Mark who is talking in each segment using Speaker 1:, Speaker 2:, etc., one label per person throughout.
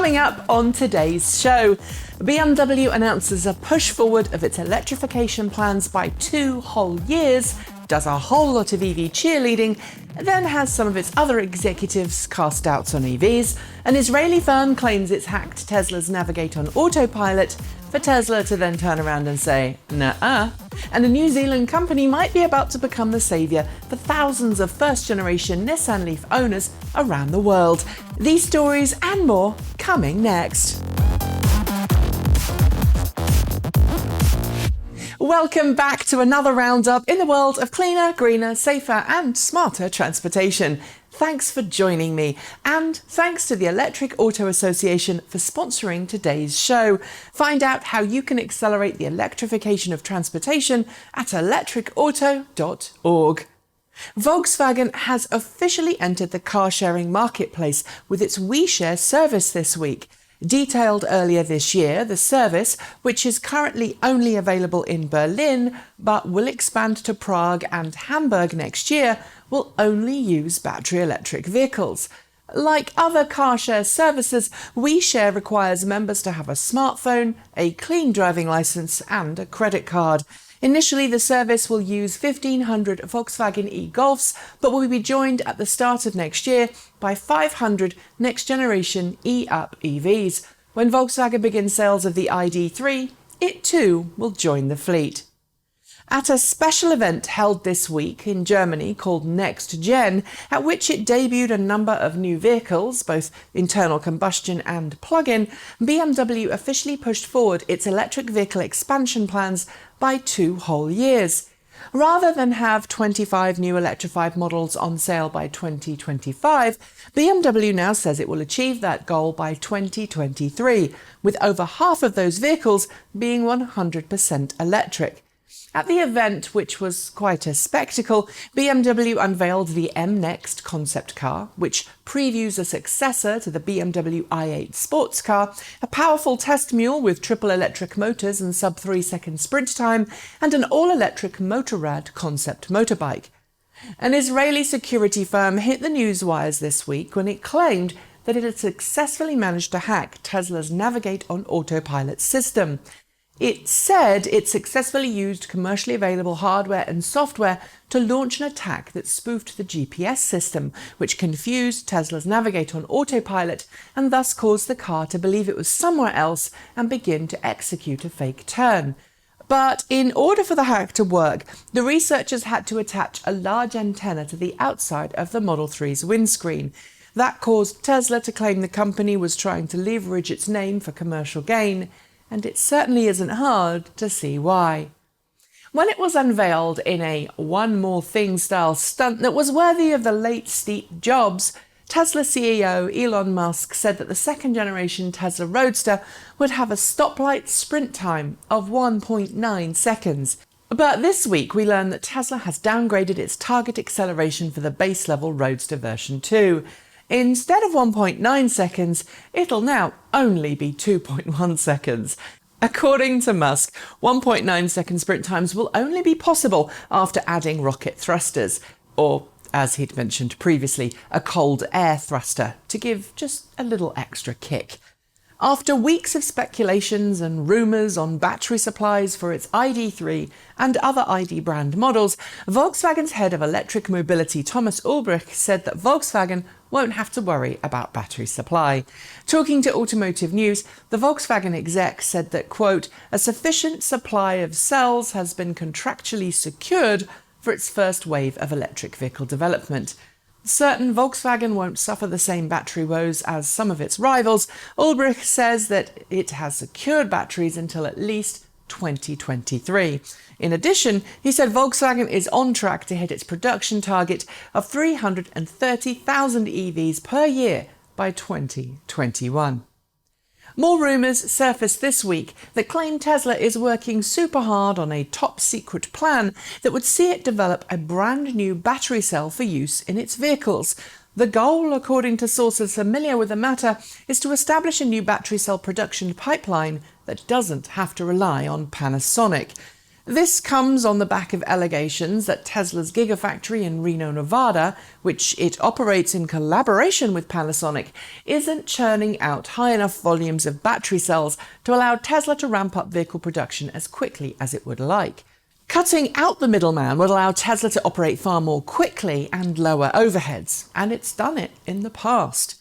Speaker 1: Coming up on today's show, BMW announces a push forward of its electrification plans by 2 whole years, does a whole lot of EV cheerleading, then has some of its other executives cast doubts on EVs. An Israeli firm claims it's hacked Tesla's Navigate on autopilot, for Tesla to then turn around and say, "Nuh-uh." And a New Zealand company might be about to become the saviour for thousands of first-generation Nissan Leaf owners around the world. These stories and more coming next. Welcome back to another roundup in the world of cleaner, greener, safer and smarter transportation. Thanks for joining me, and thanks to the Electric Auto Association for sponsoring today's show. Find out how you can accelerate the electrification of transportation at electricauto.org. Volkswagen has officially entered the car-sharing marketplace with its We Share service this week. Detailed earlier this year, the service, which is currently only available in Berlin but will expand to Prague and Hamburg next year, will only use battery electric vehicles. Like other car share services, We Share requires members to have a smartphone, a clean driving licence and a credit card. Initially, the service will use 1,500 Volkswagen e-Golfs, but will be joined at the start of next year by 500 next-generation e-up EVs. When Volkswagen begins sales of the ID.3, it too will join the fleet. At a special event held this week in Germany called Next Gen, at which it debuted a number of new vehicles, both internal combustion and plug-in, BMW officially pushed forward its electric vehicle expansion plans by 2 whole years. Rather than have 25 new electrified models on sale by 2025, BMW now says it will achieve that goal by 2023, with over half of those vehicles being 100% electric. At the event, which was quite a spectacle, BMW unveiled the M-Next concept car, which previews a successor to the BMW i8 sports car, a powerful test mule with triple electric motors and sub-3 second sprint time, and an all-electric Motorrad concept motorbike. An Israeli security firm hit the news wires this week when it claimed that it had successfully managed to hack Tesla's Navigate on autopilot system. It said it successfully used commercially available hardware and software to launch an attack that spoofed the GPS system, which confused Tesla's Navigate on autopilot and thus caused the car to believe it was somewhere else and begin to execute a fake turn. But in order for the hack to work, the researchers had to attach a large antenna to the outside of the Model 3's windscreen. That caused Tesla to claim the company was trying to leverage its name for commercial gain, and it certainly isn't hard to see why. When it was unveiled in a One More Thing style stunt that was worthy of the late Steve Jobs, Tesla CEO Elon Musk said that the second-generation Tesla Roadster would have a stoplight sprint time of 1.9 seconds. But this week we learned that Tesla has downgraded its target acceleration for the base-level Roadster version 2. Instead of 1.9 seconds, it'll now only be 2.1 seconds. According to Musk, 1.9 second sprint times will only be possible after adding rocket thrusters, or, as he'd mentioned previously, a cold air thruster, to give just a little extra kick. After weeks of speculations and rumours on battery supplies for its ID.3 and other ID brand models, Volkswagen's head of electric mobility Thomas Ulbrich said that Volkswagen won't have to worry about battery supply. Talking to Automotive News, the Volkswagen exec said that, quote, "a sufficient supply of cells has been contractually secured for its first wave of electric vehicle development." Certain Volkswagen won't suffer the same battery woes as some of its rivals. Ulbrich says that it has secured batteries until at least 2023. In addition, he said Volkswagen is on track to hit its production target of 330,000 EVs per year by 2021. More rumours surfaced this week that claim Tesla is working super hard on a top-secret plan that would see it develop a brand new battery cell for use in its vehicles. The goal, according to sources familiar with the matter, is to establish a new battery cell production pipeline that doesn't have to rely on Panasonic. This comes on the back of allegations that Tesla's Gigafactory in Reno, Nevada, which it operates in collaboration with Panasonic, isn't churning out high enough volumes of battery cells to allow Tesla to ramp up vehicle production as quickly as it would like. Cutting out the middleman would allow Tesla to operate far more quickly and lower overheads, and it's done it in the past.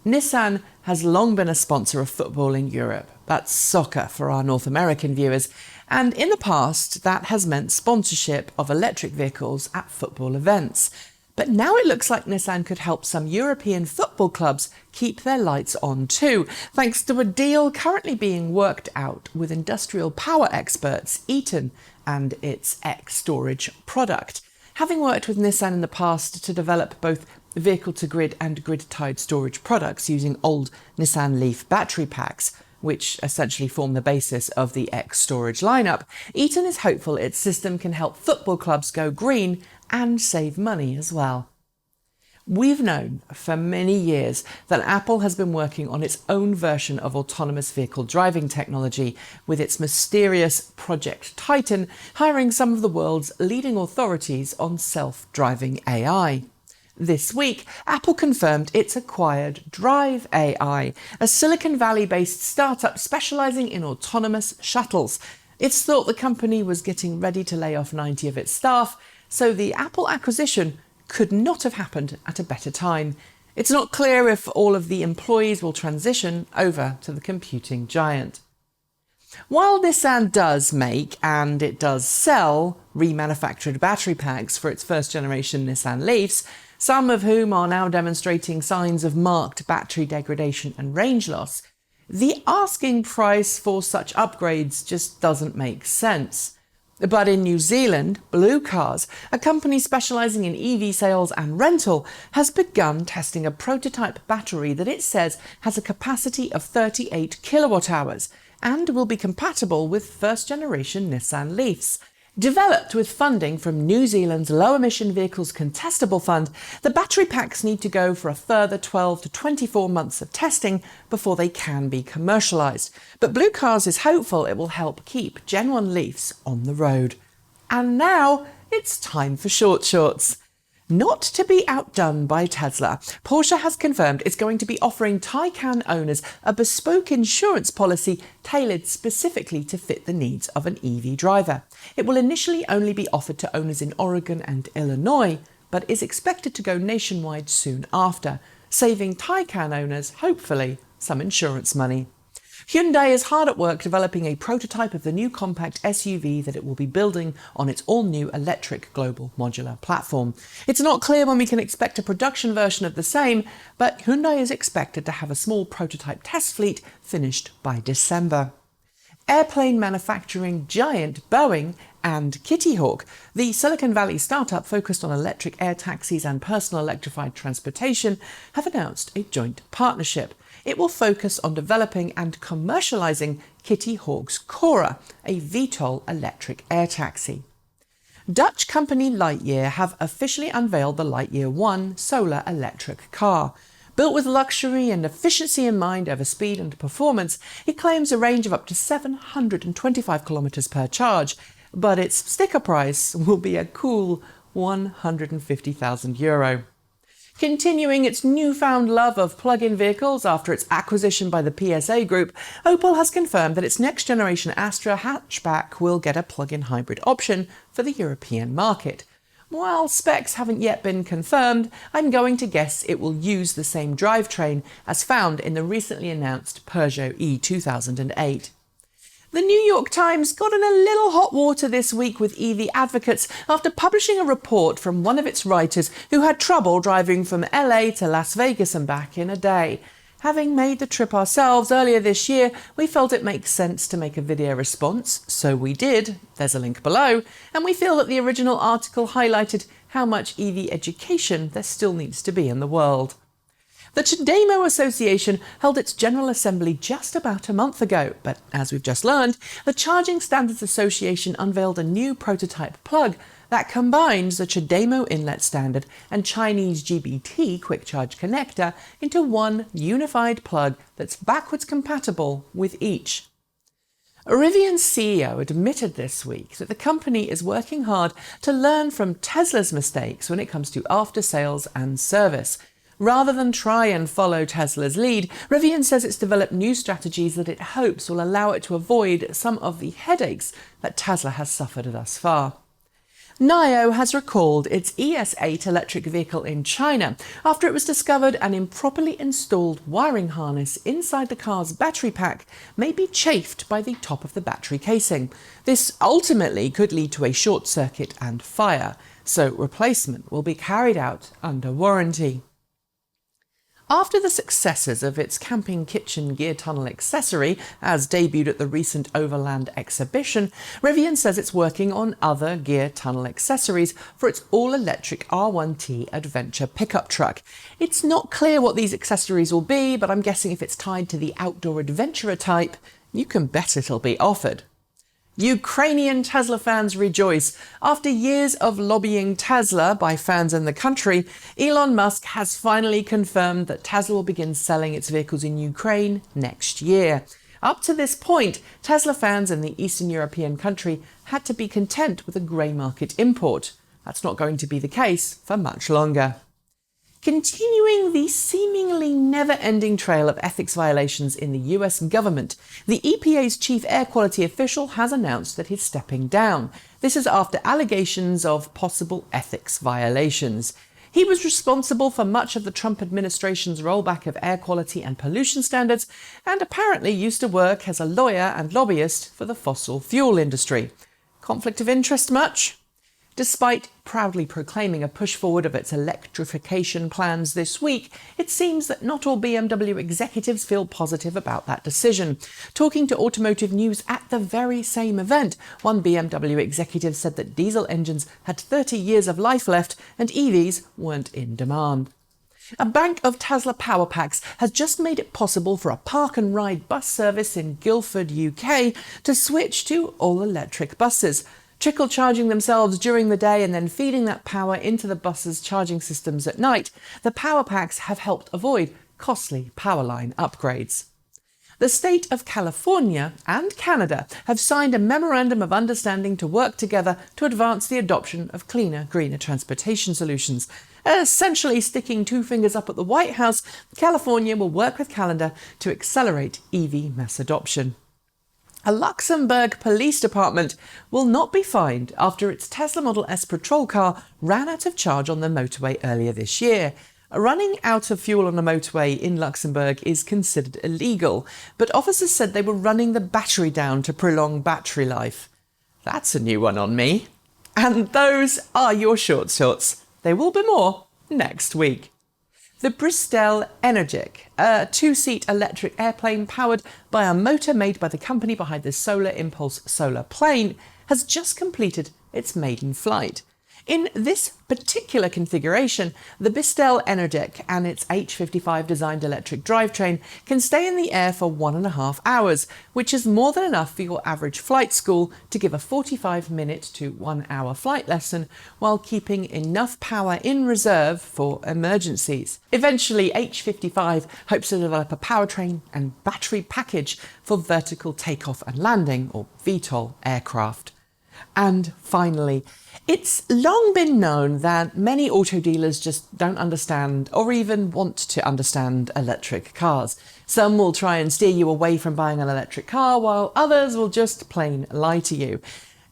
Speaker 1: Nissan has long been a sponsor of football in Europe. That's soccer for our North American viewers. And in the past, that has meant sponsorship of electric vehicles at football events. But now it looks like Nissan could help some European football clubs keep their lights on too, thanks to a deal currently being worked out with industrial power experts Eaton and its X-Storage product. Having worked with Nissan in the past to develop both vehicle-to-grid and grid-tied storage products using old Nissan Leaf battery packs, which essentially form the basis of the X-Storage lineup, Eaton is hopeful its system can help football clubs go green and save money as well. We've known for many years that Apple has been working on its own version of autonomous vehicle driving technology, with its mysterious Project Titan hiring some of the world's leading authorities on self-driving AI. This week, Apple confirmed it's acquired Drive AI, a Silicon Valley-based startup specializing in autonomous shuttles. It's thought the company was getting ready to lay off 90 of its staff, so the Apple acquisition could not have happened at a better time. It's not clear if all of the employees will transition over to the computing giant. While Nissan does make, and it does sell, remanufactured battery packs for its first-generation Nissan Leafs, some of whom are now demonstrating signs of marked battery degradation and range loss, the asking price for such upgrades just doesn't make sense. But in New Zealand, Blue Cars, a company specialising in EV sales and rental, has begun testing a prototype battery that it says has a capacity of 38 kilowatt hours and will be compatible with first-generation Nissan Leafs. Developed with funding from New Zealand's Low Emission Vehicles Contestable Fund, the battery packs need to go for a further 12 to 24 months of testing before they can be commercialised. But Blue Cars is hopeful it will help keep Gen 1 Leafs on the road. And now it's time for Short Shorts. Not to be outdone by Tesla, Porsche has confirmed it's going to be offering Taycan owners a bespoke insurance policy tailored specifically to fit the needs of an EV driver. It will initially only be offered to owners in Oregon and Illinois, but is expected to go nationwide soon after, saving Taycan owners, hopefully, some insurance money. Hyundai is hard at work developing a prototype of the new compact SUV that it will be building on its all-new electric global modular platform. It's not clear when we can expect a production version of the same, but Hyundai is expected to have a small prototype test fleet finished by December. Airplane manufacturing giant Boeing and Kitty Hawk, the Silicon Valley startup focused on electric air taxis and personal electrified transportation, have announced a joint partnership. It will focus on developing and commercializing Kitty Hawk's Cora, a VTOL electric air taxi. Dutch company Lightyear have officially unveiled the Lightyear 1 solar electric car. Built with luxury and efficiency in mind over speed and performance, it claims a range of up to 725 kilometers per charge, but its sticker price will be a cool €150,000. Continuing its newfound love of plug-in vehicles after its acquisition by the PSA Group, Opel has confirmed that its next-generation Astra hatchback will get a plug-in hybrid option for the European market. While specs haven't yet been confirmed, I'm going to guess it will use the same drivetrain as found in the recently announced Peugeot E2008. The New York Times got in a little hot water this week with EV advocates after publishing a report from one of its writers who had trouble driving from LA to Las Vegas and back in a day. Having made the trip ourselves earlier this year, we felt it makes sense to make a video response, so we did. There's a link below, and we feel that the original article highlighted how much EV education there still needs to be in the world. The CHAdeMO Association held its General Assembly just about a month ago, but as we've just learned, the Charging Standards Association unveiled a new prototype plug that combines the CHAdeMO inlet standard and Chinese GBT quick charge connector into one unified plug that's backwards compatible with each. Rivian's CEO admitted this week that the company is working hard to learn from Tesla's mistakes when it comes to after-sales and service. Rather than try and follow Tesla's lead, Rivian says it's developed new strategies that it hopes will allow it to avoid some of the headaches that Tesla has suffered thus far. Niro has recalled its ES8 electric vehicle in China after it was discovered an improperly installed wiring harness inside the car's battery pack may be chafed by the top of the battery casing. This ultimately could lead to a short circuit and fire, so replacement will be carried out under warranty. After the successes of its camping kitchen gear tunnel accessory, as debuted at the recent Overland exhibition, Rivian says it's working on other gear tunnel accessories for its all-electric R1T adventure pickup truck. It's not clear what these accessories will be, but I'm guessing if it's tied to the outdoor adventurer type, you can bet it'll be offered. Ukrainian Tesla fans rejoice. After years of lobbying Tesla by fans in the country, Elon Musk has finally confirmed that Tesla will begin selling its vehicles in Ukraine next year. Up to this point, Tesla fans in the Eastern European country had to be content with a grey market import. That's not going to be the case for much longer. Continuing the seemingly never-ending trail of ethics violations in the US government, the EPA's chief air quality official has announced that he's stepping down. This is after allegations of possible ethics violations. He was responsible for much of the Trump administration's rollback of air quality and pollution standards, and apparently used to work as a lawyer and lobbyist for the fossil fuel industry. Conflict of interest much? Despite proudly proclaiming a push forward of its electrification plans this week, it seems that not all BMW executives feel positive about that decision. Talking to Automotive News at the very same event, one BMW executive said that diesel engines had 30 years of life left and EVs weren't in demand. A bank of Tesla power packs has just made it possible for a park and ride bus service in Guildford, UK to switch to all-electric buses. Trickle charging themselves during the day and then feeding that power into the bus's charging systems at night, the power packs have helped avoid costly power line upgrades. The state of California and Canada have signed a memorandum of understanding to work together to advance the adoption of cleaner, greener transportation solutions. Essentially sticking two fingers up at the White House, California will work with Canada to accelerate EV mass adoption. A Luxembourg police department will not be fined after its Tesla Model S patrol car ran out of charge on the motorway earlier this year. Running out of fuel on a motorway in Luxembourg is considered illegal, but officers said they were running the battery down to prolong battery life. That's a new one on me. And those are your short shorts. There will be more next week. The Bristol Energetic, a two-seat electric airplane powered by a motor made by the company behind the Solar Impulse solar plane, has just completed its maiden flight. In this particular configuration, the Bristol Energetic and its H55 designed electric drivetrain can stay in the air for 1.5 hours, which is more than enough for your average flight school to give a 45-minute to 1 hour flight lesson while keeping enough power in reserve for emergencies. Eventually, H55 hopes to develop a powertrain and battery package for vertical takeoff and landing, or VTOL, aircraft. And finally, it's long been known that many auto dealers just don't understand or even want to understand electric cars. Some will try and steer you away from buying an electric car, while others will just plain lie to you.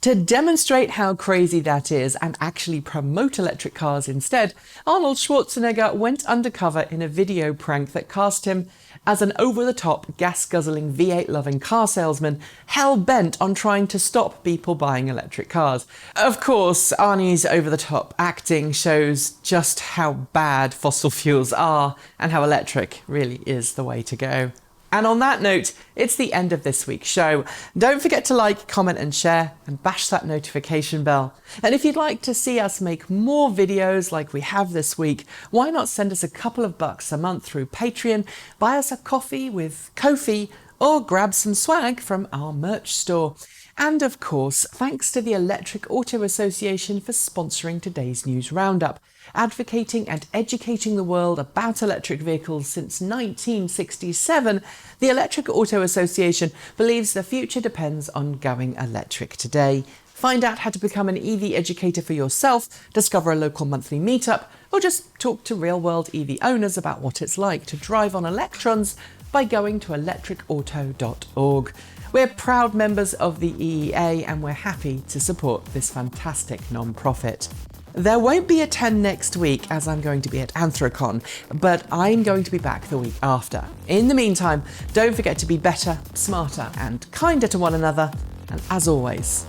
Speaker 1: To demonstrate how crazy that is and actually promote electric cars instead, Arnold Schwarzenegger went undercover in a video prank that cast him as an over-the-top, gas-guzzling, V8-loving car salesman hell-bent on trying to stop people buying electric cars. Of course, Arnie's over-the-top acting shows just how bad fossil fuels are and how electric really is the way to go. And on that note, it's the end of this week's show. Don't forget to like, comment and share, and bash that notification bell. And if you'd like to see us make more videos like we have this week, why not send us a couple of bucks a month through Patreon, buy us a coffee with Ko-fi, or grab some swag from our merch store. And of course, thanks to the Electric Auto Association for sponsoring today's news roundup, advocating and educating the world about electric vehicles since 1967, the Electric Auto Association believes the future depends on going electric today. Find out how to become an EV educator for yourself, discover a local monthly meetup, or just talk to real-world EV owners about what it's like to drive on electrons by going to electricauto.org. We're proud members of the EEA and we're happy to support this fantastic non-profit. There won't be a 10 next week as I'm going to be at Anthrocon, but I'm going to be back the week after. In the meantime, don't forget to be better, smarter and kinder to one another, and as always,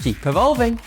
Speaker 1: keep evolving.